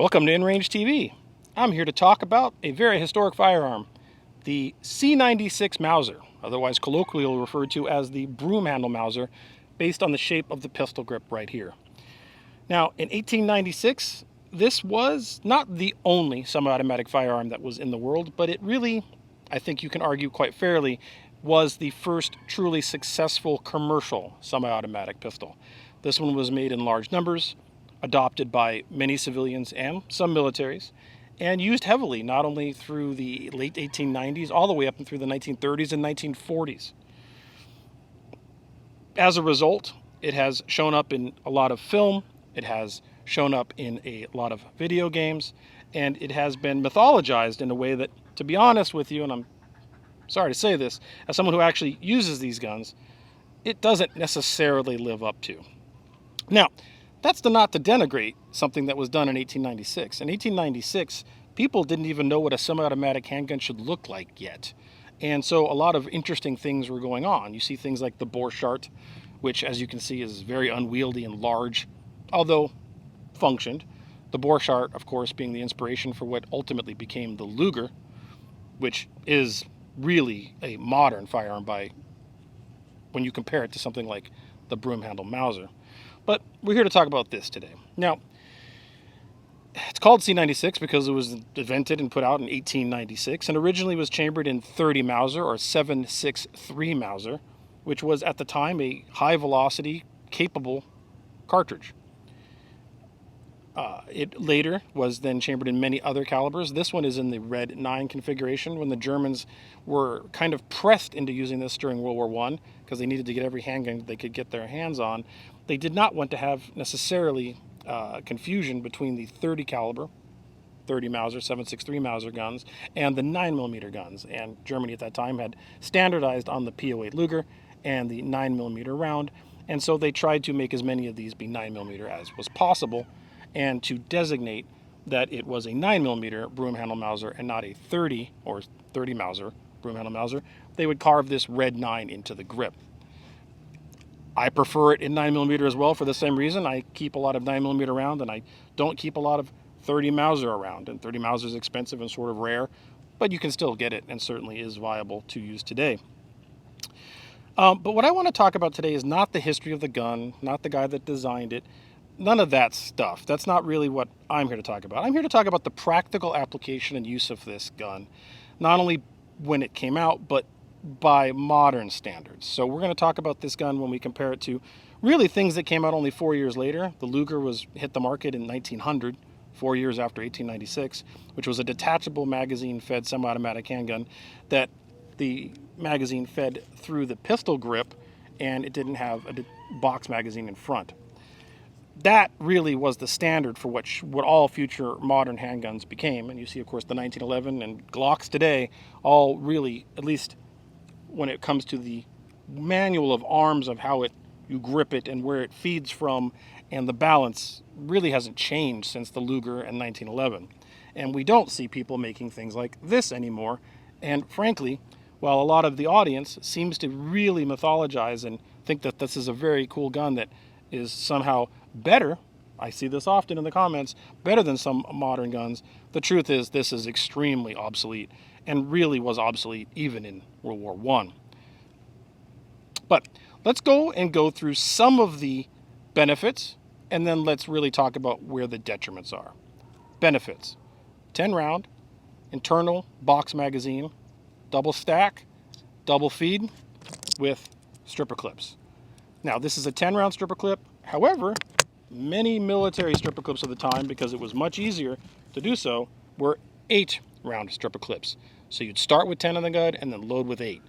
Welcome to InRange TV. I'm here to talk about a very historic firearm, the C96 Mauser, otherwise colloquially referred to as the Broomhandle Mauser, based on the shape of the pistol grip right here. Now, in 1896, this was not the only semi-automatic firearm that was in the world, but it really, I think you can argue quite fairly, was the first truly successful commercial semi-automatic pistol. This one was made in large numbers, adopted by many civilians and some militaries, and used heavily not only through the late 1890s all the way up and through the 1930s and 1940s. As a result, it has shown up in a lot of film, it has shown up in a lot of video games, and it has been mythologized in a way that, to be honest with you, and I'm sorry to say this, as someone who actually uses these guns, it doesn't necessarily live up to. Now, that's not to denigrate something that was done in 1896. In 1896, people didn't even know what a semi-automatic handgun should look like yet. And so a lot of interesting things were going on. You see things like the Borchardt, which, as you can see, is very unwieldy and large, although functioned. The Borchardt, of course, being the inspiration for what ultimately became the Luger, which is really a modern firearm when you compare it to something like the Broomhandle Mauser. But we're here to talk about this today. Now, it's called C96 because it was invented and put out in 1896 and originally was chambered in .30 Mauser or 7.63 Mauser, which was at the time a high velocity capable cartridge. It later was then chambered in many other calibers. This one is in the Red 9 configuration when the Germans were kind of pressed into using this during World War I because they needed to get every handgun they could get their hands on. They did not want to have necessarily confusion between the .30 caliber, .30 Mauser, 7.63 Mauser guns, and the 9mm guns. And Germany at that time had standardized on the P08 Luger and the 9mm round, and so they tried to make as many of these be 9mm as was possible, and to designate that it was a 9mm Broomhandle Mauser and not a .30 or .30 Mauser Broomhandle Mauser, they would carve this red 9 into the grip. I prefer it in 9mm as well for the same reason. I keep a lot of 9mm around, and I don't keep a lot of .30 Mauser around. And .30 Mauser is expensive and sort of rare, but you can still get it and certainly is viable to use today. But what I want to talk about today is not the history of the gun, not the guy that designed it, none of that stuff. That's not really what I'm here to talk about. I'm here to talk about the practical application and use of this gun, not only when it came out, but by modern standards. So we're going to talk about this gun when we compare it to really things that came out only 4 years later. The Luger hit the market in 1900, 4 years after 1896, which was a detachable magazine-fed semi-automatic handgun that the magazine fed through the pistol grip, and it didn't have a box magazine in front. That really was the standard for what all future modern handguns became. And you see, of course, the 1911 and Glocks today all really, at least when it comes to the manual of arms of how you grip it and where it feeds from, and the balance really hasn't changed since the Luger in 1911. And we don't see people making things like this anymore. And frankly, while a lot of the audience seems to really mythologize and think that this is a very cool gun that is somehow better, I see this often in the comments, better than some modern guns, the truth is this is extremely obsolete and really was obsolete even in World War I. But let's go through some of the benefits, and then let's really talk about where the detriments are. Benefits: 10 round, internal box magazine, double stack, double feed with stripper clips. Now, this is a 10 round stripper clip. However, many military stripper clips of the time, because it was much easier to do so, were 8 round stripper clips. So you'd start with 10 in the gun and then load with 8.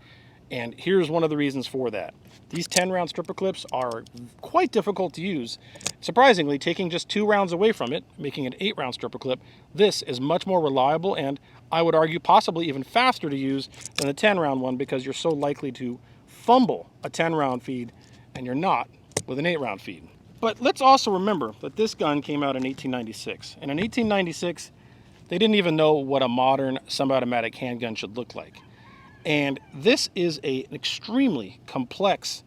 And here's one of the reasons for that. These 10 round stripper clips are quite difficult to use. Surprisingly, taking just 2 rounds away from it, making an 8 round stripper clip, this is much more reliable and I would argue possibly even faster to use than the 10 round one, because you're so likely to fumble a 10 round feed and you're not with an 8 round feed. But let's also remember that this gun came out in 1896. And in 1896, they didn't even know what a modern semi-automatic handgun should look like. And this is an extremely complex,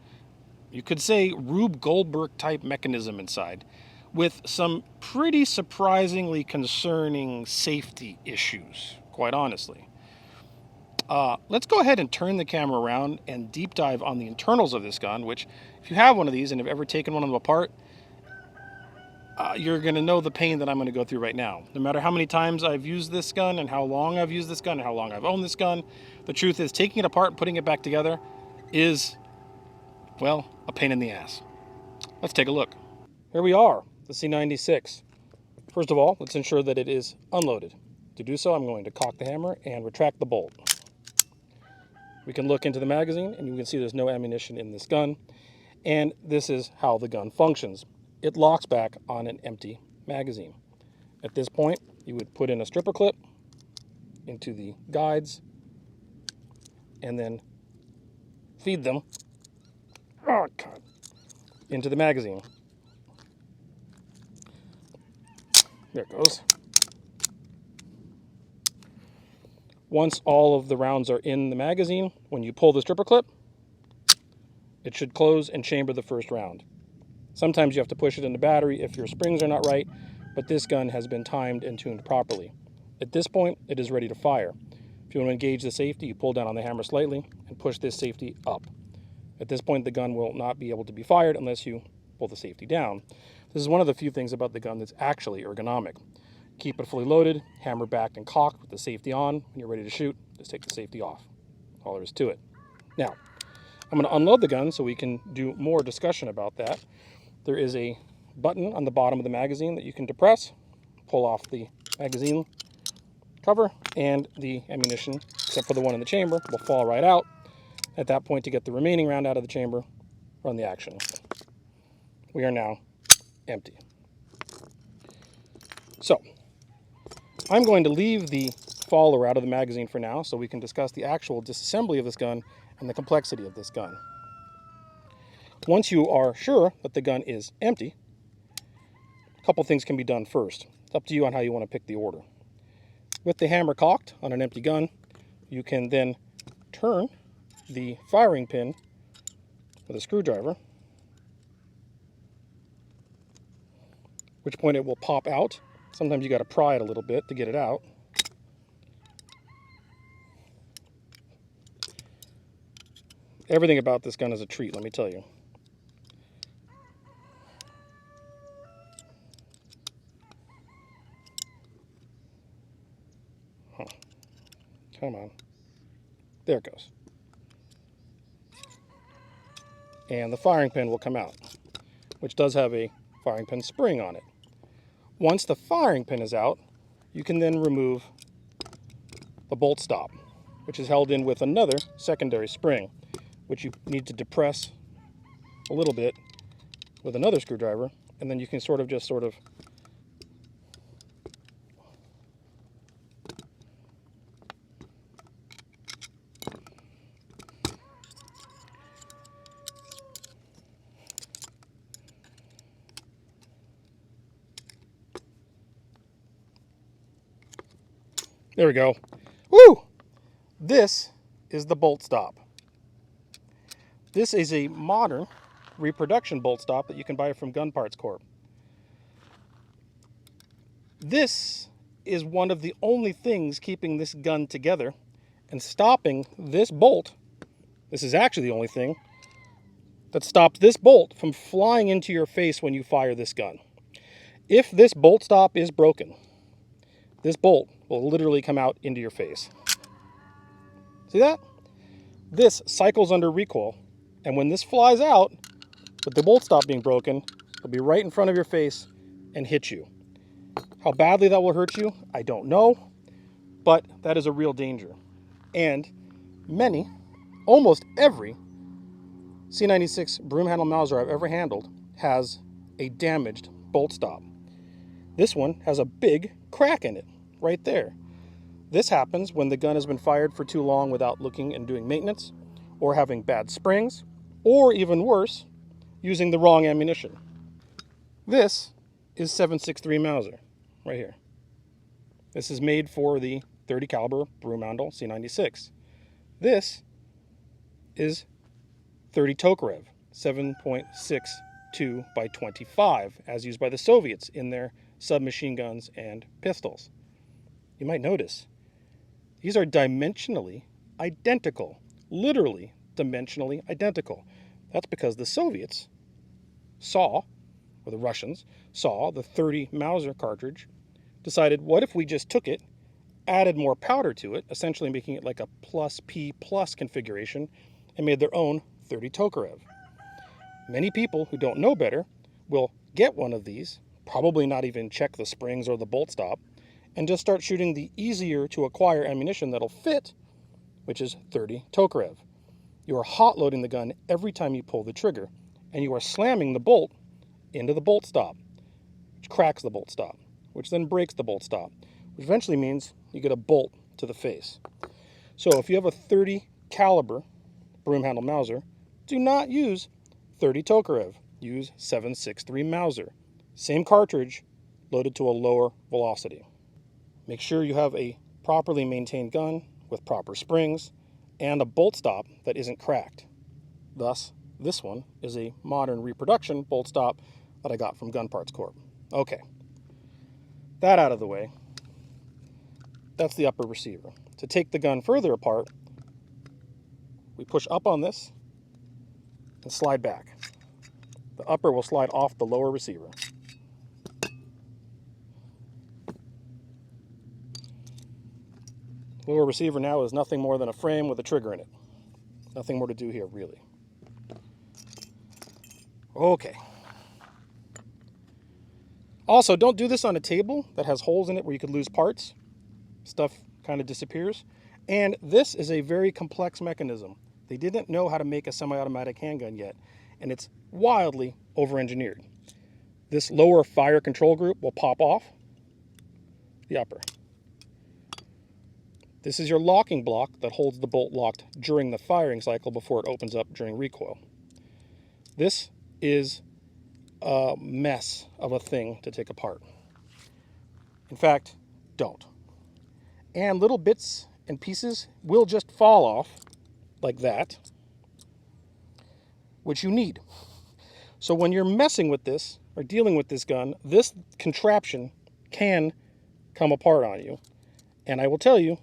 you could say Rube Goldberg type mechanism inside, with some pretty surprisingly concerning safety issues, quite honestly. Let's go ahead and turn the camera around and deep dive on the internals of this gun, which, if you have one of these and have ever taken one of them apart, you're going to know the pain that I'm going to go through right now. No matter how many times I've used this gun and how long I've used this gun and how long I've owned this gun, the truth is taking it apart and putting it back together is, well, a pain in the ass. Let's take a look. Here we are, the C96. First of all, let's ensure that it is unloaded. To do so, I'm going to cock the hammer and retract the bolt. We can look into the magazine and you can see there's no ammunition in this gun. And this is how the gun functions. It locks back on an empty magazine. At this point, you would put in a stripper clip into the guides and then feed them into the magazine. There it goes. Once all of the rounds are in the magazine, when you pull the stripper clip, it should close and chamber the first round. Sometimes you have to push it in the battery if your springs are not right, but this gun has been timed and tuned properly. At this point, it is ready to fire. If you want to engage the safety, you pull down on the hammer slightly and push this safety up. At this point, the gun will not be able to be fired unless you pull the safety down. This is one of the few things about the gun that's actually ergonomic. Keep it fully loaded, hammer backed and cocked with the safety on. When you're ready to shoot, just take the safety off. All there is to it. Now, I'm going to unload the gun so we can do more discussion about that. There is a button on the bottom of the magazine that you can depress, pull off the magazine cover, and the ammunition, except for the one in the chamber, will fall right out. At that point, to get the remaining round out of the chamber, run the action. We are now empty. So, I'm going to leave the faller out of the magazine for now so we can discuss the actual disassembly of this gun and the complexity of this gun. Once you are sure that the gun is empty, a couple things can be done first. It's up to you on how you want to pick the order. With the hammer cocked on an empty gun, you can then turn the firing pin with a screwdriver, at which point it will pop out. Sometimes you got to pry it a little bit to get it out. Everything about this gun is a treat, let me tell you. Come on. There it goes. And the firing pin will come out, which does have a firing pin spring on it. Once the firing pin is out, you can then remove the bolt stop, which is held in with another secondary spring, which you need to depress a little bit with another screwdriver, and then you can sort of there we go. Woo! This is the bolt stop. This is a modern reproduction bolt stop that you can buy from Gun Parts Corp. This is one of the only things keeping this gun together and stopping this bolt. This is actually the only thing that stopped this bolt from flying into your face when you fire this gun. If this bolt stop is broken, this bolt will literally come out into your face. See that? This cycles under recoil, and when this flies out, with the bolt stop being broken, it'll be right in front of your face and hit you. How badly that will hurt you, I don't know, but that is a real danger. And almost every C96 Broomhandle Mauser I've ever handled has a damaged bolt stop. This one has a big crack in it, right there. This happens when the gun has been fired for too long without looking and doing maintenance, or having bad springs, or even worse, using the wrong ammunition. This is 7.63 Mauser, right here. This is made for the 30 caliber Broomhandle C96. This is 30 Tokarev, 7.6 22 by 25, as used by the Soviets in their submachine guns and pistols. You might notice these are dimensionally identical, literally dimensionally identical. That's because the Soviets saw, or the Russians saw, the 30 Mauser cartridge, decided, what if we just took it, added more powder to it, essentially making it like a plus P plus configuration, and made their own 30 Tokarev. Many people who don't know better will get one of these, probably not even check the springs or the bolt stop, and just start shooting the easier to acquire ammunition that'll fit, which is 30 Tokarev. You are hot loading the gun every time you pull the trigger, and you are slamming the bolt into the bolt stop, which cracks the bolt stop, which then breaks the bolt stop, which eventually means you get a bolt to the face. So if you have a 30 caliber Broomhandle Mauser, do not use 30 Tokarev. Use 763 Mauser. Same cartridge, loaded to a lower velocity. Make sure you have a properly maintained gun with proper springs and a bolt stop that isn't cracked. Thus, this one is a modern reproduction bolt stop that I got from Gun Parts Corp. Okay, that out of the way, that's the upper receiver. To take the gun further apart, we push up on this and slide back. The upper will slide off the lower receiver. Lower receiver now is nothing more than a frame with a trigger in it. Nothing more to do here, really. Okay. Also, don't do this on a table that has holes in it where you could lose parts. Stuff kind of disappears. And this is a very complex mechanism. They didn't know how to make a semi-automatic handgun yet, and it's wildly over-engineered. This lower fire control group will pop off the upper. This is your locking block that holds the bolt locked during the firing cycle before it opens up during recoil. This is a mess of a thing to take apart. In fact, don't. And little bits and pieces will just fall off like that, which you need. So when you're messing with this or dealing with this gun, this contraption can come apart on you. And I will tell you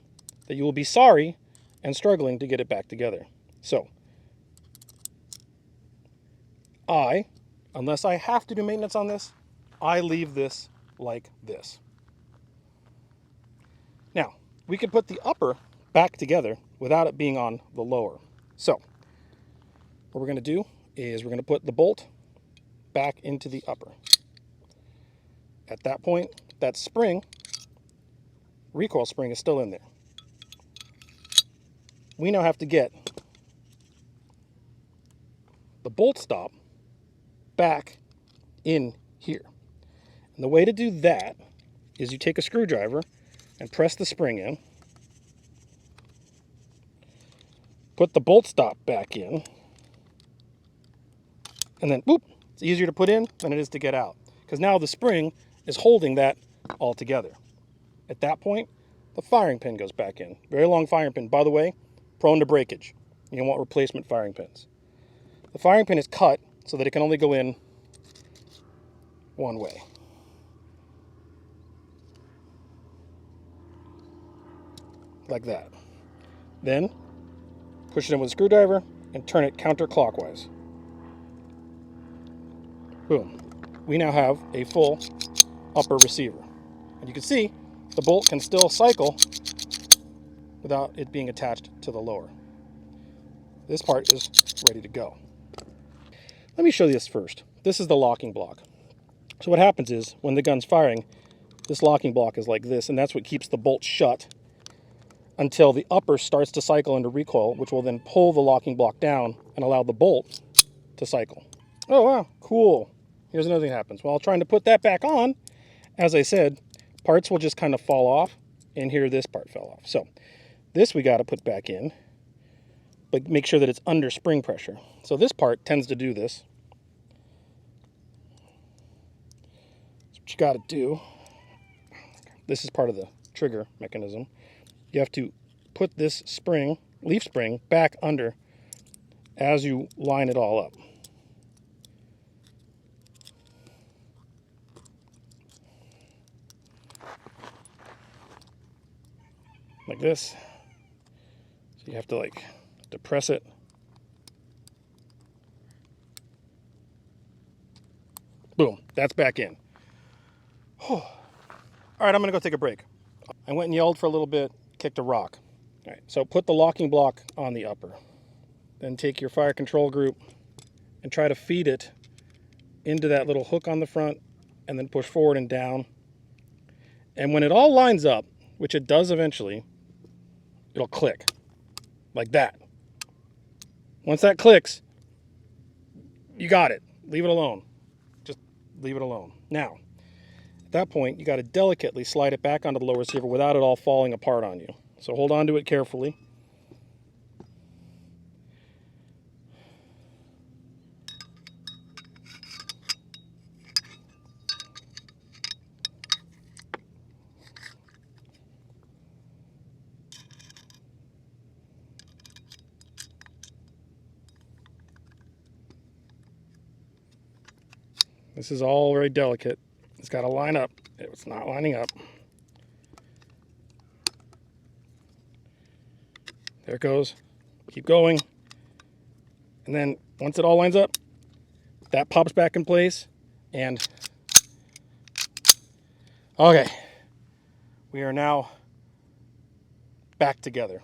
that you will be sorry and struggling to get it back together. So, unless I have to do maintenance on this, I leave this like this. Now, we could put the upper back together without it being on the lower. So, what we're going to do is we're going to put the bolt back into the upper. At that point, that spring, recoil spring, is still in there. We now have to get the bolt stop back in here. And the way to do that is you take a screwdriver and press the spring in, put the bolt stop back in, and then whoop, it's easier to put in than it is to get out, because now the spring is holding that all together. At that point, the firing pin goes back in. Very long firing pin, by the way, prone to breakage. You want replacement firing pins. The firing pin is cut so that it can only go in one way. Like that. Then push it in with a screwdriver and turn it counterclockwise. Boom. We now have a full upper receiver. And you can see the bolt can still cycle without it being attached to the lower. This part is ready to go. Let me show you this first. This is the locking block. So what happens is, when the gun's firing, this locking block is like this, and that's what keeps the bolt shut until the upper starts to cycle into recoil, which will then pull the locking block down and allow the bolt to cycle. Oh wow, cool. Here's another thing that happens. While trying to put that back on, as I said, parts will just kind of fall off, and here this part fell off. So this we got to put back in, but make sure that it's under spring pressure. So this part tends to do this. So what you got to do, this is part of the trigger mechanism. You have to put this spring, leaf spring, back under as you line it all up. like this. So you have to like depress it. Boom, that's back in. All right, I'm gonna go take a break. I went and yelled for a little bit, kicked a rock. All right, so put the locking block on the upper. Then take your fire control group and try to feed it into that little hook on the front, and then push forward and down. And when it all lines up, which it does eventually, it'll click like that. Once that clicks, you got it. Leave it alone. Just leave it alone. Now, at that point, you got to delicately slide it back onto the lower receiver without it all falling apart on you. So hold on to it carefully. This is all very delicate. It's got to line up. It's not lining up. There it goes. Keep going. And then once it all lines up, that pops back in place. And okay, we are now back together.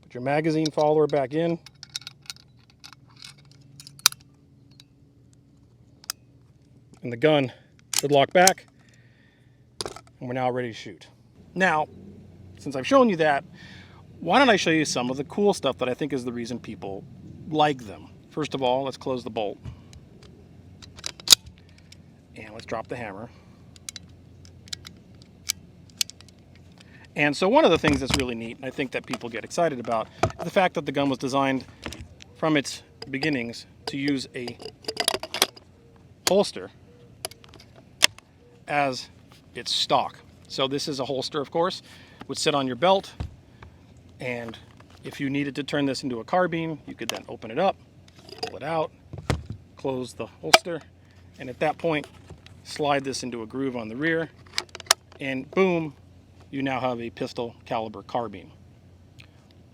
Put your magazine follower back in. And the gun should lock back, and we're now ready to shoot. Now, since I've shown you that, why don't I show you some of the cool stuff that I think is the reason people like them. First of all, let's close the bolt. And let's drop the hammer. And so one of the things that's really neat, and I think that people get excited about, is the fact that the gun was designed from its beginnings to use a holster as its stock. So this is a holster, of course, would sit on your belt, and if you needed to turn this into a carbine, you could then open it up, pull it out, close the holster, and at that point slide this into a groove on the rear, and boom, you now have a pistol caliber carbine.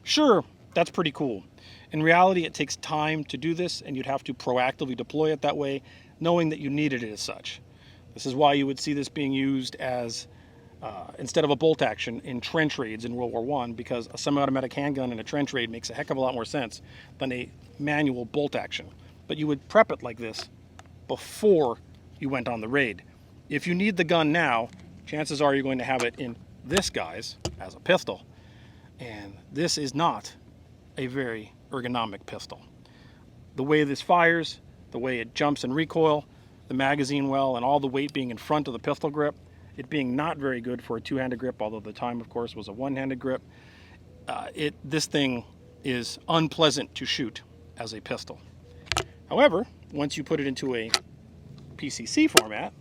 Sure, that's pretty cool. In reality, it takes time to do this, and you'd have to proactively deploy it that way, knowing that you needed it as such. This is why you would see this being used as instead of a bolt action in trench raids in World War I, because a semi-automatic handgun in a trench raid makes a heck of a lot more sense than a manual bolt action. But you would prep it like this before you went on the raid. If you need the gun now, chances are you're going to have it in this guise as a pistol. And this is not a very ergonomic pistol. The way this fires, the way it jumps and recoil, the magazine well, and all the weight being in front of the pistol grip, it being not very good for a two-handed grip, although the time, of course, was a one-handed grip. This thing is unpleasant to shoot as a pistol. However, once you put it into a PCC format,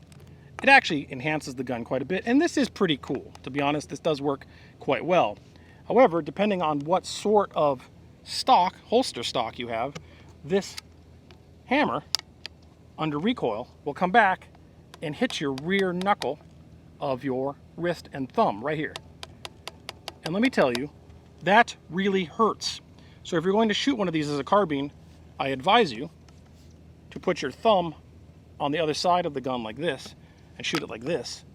it actually enhances the gun quite a bit, and this is pretty cool. To be honest, this does work quite well. However, depending on what sort of stock, holster stock you have, this hammer under recoil will come back and hit your rear knuckle of your wrist and thumb right here. And let me tell you, that really hurts. So if you're going to shoot one of these as a carbine, I advise you to put your thumb on the other side of the gun like this and shoot it like this,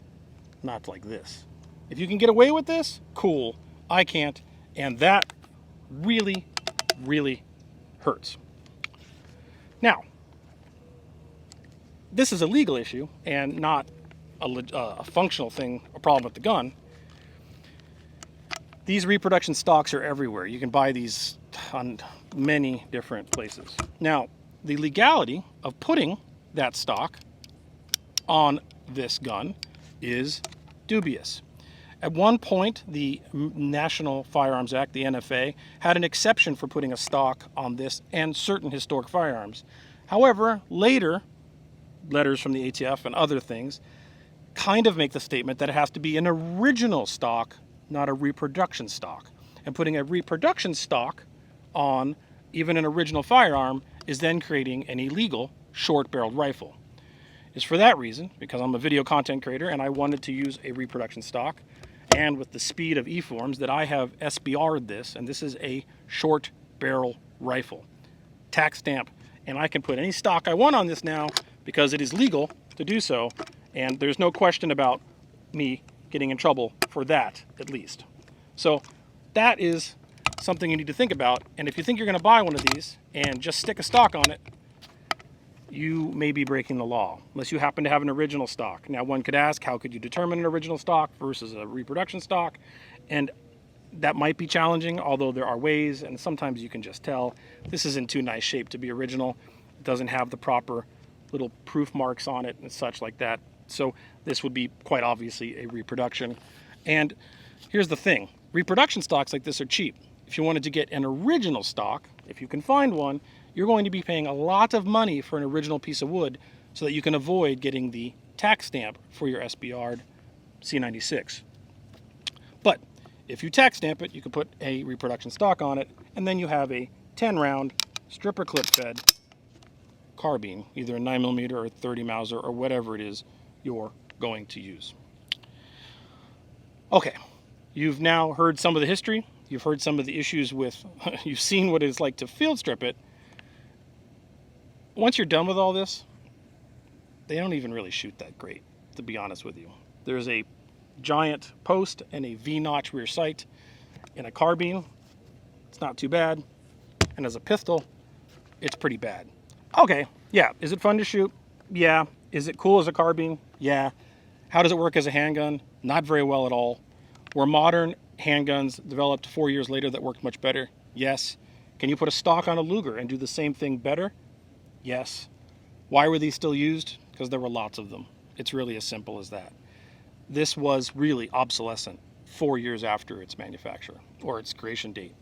not like this. If you can get away with this, cool. I can't, and that really, really hurts. Now, this is a legal issue and not a functional thing, a problem with the gun. These reproduction stocks are everywhere. You can buy these on many different places. Now, the legality of putting that stock on this gun is dubious. At one point, the National Firearms Act, the NFA, had an exception for putting a stock on this and certain historic firearms. However, later, letters from the ATF and other things kind of make the statement that it has to be an original stock, not a reproduction stock. And putting a reproduction stock on even an original firearm is then creating an illegal short-barreled rifle. It's for that reason, because I'm a video content creator and I wanted to use a reproduction stock, and with the speed of E-forms that I have SBR'd this, and this is a short barrel rifle. Tax stamp, and I can put any stock I want on this now because it is legal to do so, and there's no question about me getting in trouble for that, at least. So that is something you need to think about, and if you think you're going to buy one of these and just stick a stock on it, you may be breaking the law, unless you happen to have an original stock. Now, one could ask, how could you determine an original stock versus a reproduction stock? And that might be challenging, although there are ways, and sometimes you can just tell. This is in too nice shape to be original. It doesn't have the proper little proof marks on it and such like that. So this would be quite obviously a reproduction. And here's the thing. Reproduction stocks like this are cheap. If you wanted to get an original stock, if you can find one, you're going to be paying a lot of money for an original piece of wood so that you can avoid getting the tax stamp for your SBR'd C96. But if you tax stamp it, you can put a reproduction stock on it, and then you have a 10-round stripper clip fed carbine, either a 9mm or 30 Mauser or whatever it is you're going to use. Okay, you've now heard some of the history. You've heard some of the issues with, you've seen what it's like to field strip it. Once you're done with all this, they don't even really shoot that great, to be honest with you. There's a giant post and a V-notch rear sight. In a carbine, it's not too bad. And as a pistol, it's pretty bad. Okay, yeah, is it fun to shoot? Yeah. Is it cool as a carbine? Yeah. How does it work as a handgun? Not very well at all. Were modern handguns developed 4 years later that worked much better? Yes. Can you put a stock on a Luger and do the same thing better? Yes. Why were these still used? Because there were lots of them. It's really as simple as that. This was really obsolescent 4 years after its manufacture or its creation date.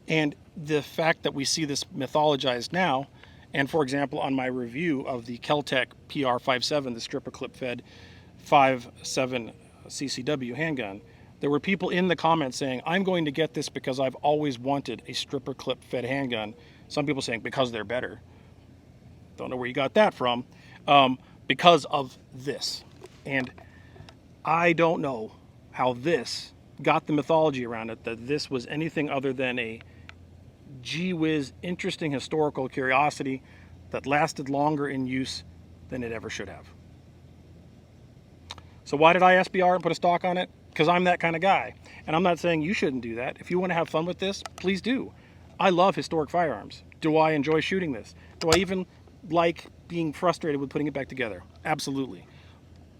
And the fact that we see this mythologized now, and for example, on my review of the Keltec PR57, the stripper clip fed 5.7 CCW handgun, there were people in the comments saying, I'm going to get this because I've always wanted a stripper clip fed handgun. Some people saying because they're better. Don't know where you got that from. Because of this. And I don't know how this got the mythology around it, that this was anything other than a gee whiz interesting historical curiosity that lasted longer in use than it ever should have. So why did I SBR and put a stock on it? Because I'm that kind of guy. And I'm not saying you shouldn't do that. If you want to have fun with this, please do. I love historic firearms. Do I enjoy shooting this? Do I even like being frustrated with putting it back together? Absolutely.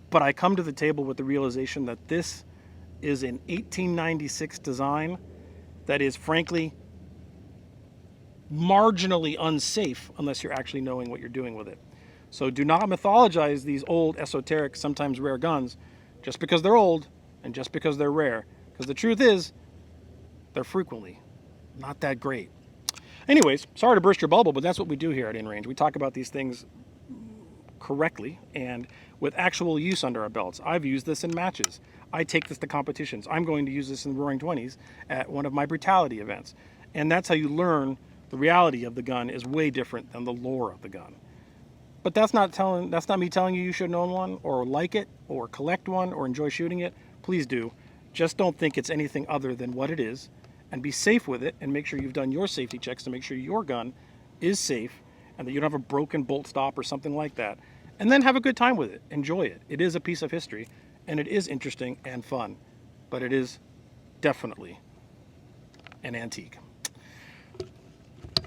But I come to the table with the realization that this is an 1896 design that is frankly marginally unsafe unless you're actually knowing what you're doing with it. So do not mythologize these old, esoteric, sometimes rare guns just because they're old and just because they're rare. Because the truth is, they're frequently not that great. Anyways, sorry to burst your bubble, but that's what we do here at InRange. We talk about these things correctly and with actual use under our belts. I've used this in matches. I take this to competitions. I'm going to use this in the Roaring 20s at one of my brutality events. And that's how you learn the reality of the gun is way different than the lore of the gun. But that's not me telling you should own one or like it or collect one or enjoy shooting it. Please do. Just don't think it's anything other than what it is, and be safe with it, and make sure you've done your safety checks to make sure your gun is safe and that you don't have a broken bolt stop or something like that. And then have a good time with it. Enjoy it. It is a piece of history, and it is interesting and fun, but it is definitely an antique.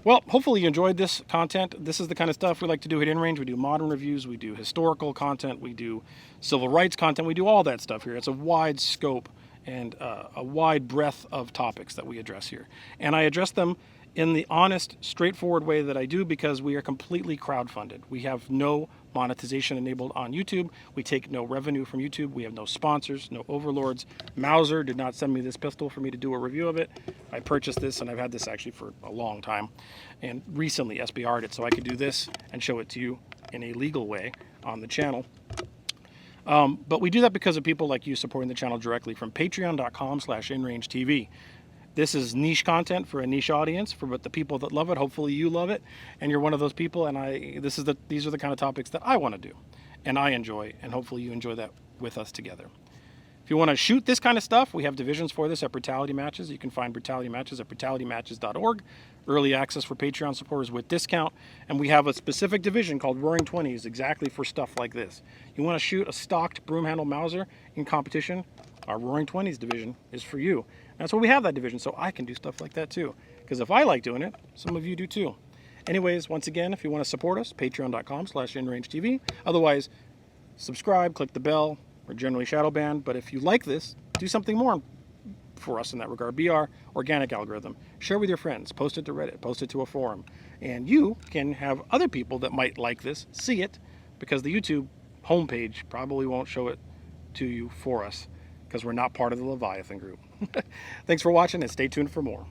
Well, hopefully you enjoyed this content. This is the kind of stuff we like to do at InRange. We do modern reviews, we do historical content, we do civil rights content, we do all that stuff here. It's a wide scope and a wide breadth of topics that we address here. And I address them in the honest, straightforward way that I do because we are completely crowdfunded. We have no monetization enabled on YouTube. We take no revenue from YouTube. We have no sponsors, no overlords. Mauser did not send me this pistol for me to do a review of it. I purchased this, and I've had this actually for a long time, and recently SBR'd it so I could do this and show it to you in a legal way on the channel. But we do that because of people like you supporting the channel directly from patreon.com/InRangeTV. This is niche content for a niche audience, for the people that love it. Hopefully you love it, and you're one of those people, and these are the kind of topics that I want to do, and I enjoy, and hopefully you enjoy that with us together. If you want to shoot this kind of stuff, we have divisions for this at Brutality Matches. You can find Brutality Matches at brutalitymatches.org. Early access for Patreon supporters with discount. And we have a specific division called Roaring 20s exactly for stuff like this. You want to shoot a stocked Broomhandle Mauser in competition, our Roaring 20s division is for you. That's why we have that division, so I can do stuff like that too. Because if I like doing it, some of you do too. Anyways, once again, if you want to support us, patreon.com/InRangeTV. Otherwise, subscribe, click the bell. We're generally shadow banned, but if you like this, do something more for us in that regard. Be our organic algorithm. Share with your friends. Post it to Reddit. Post it to a forum. And you can have other people that might like this see it, because the YouTube homepage probably won't show it to you for us, because we're not part of the Leviathan group. Thanks for watching, and stay tuned for more.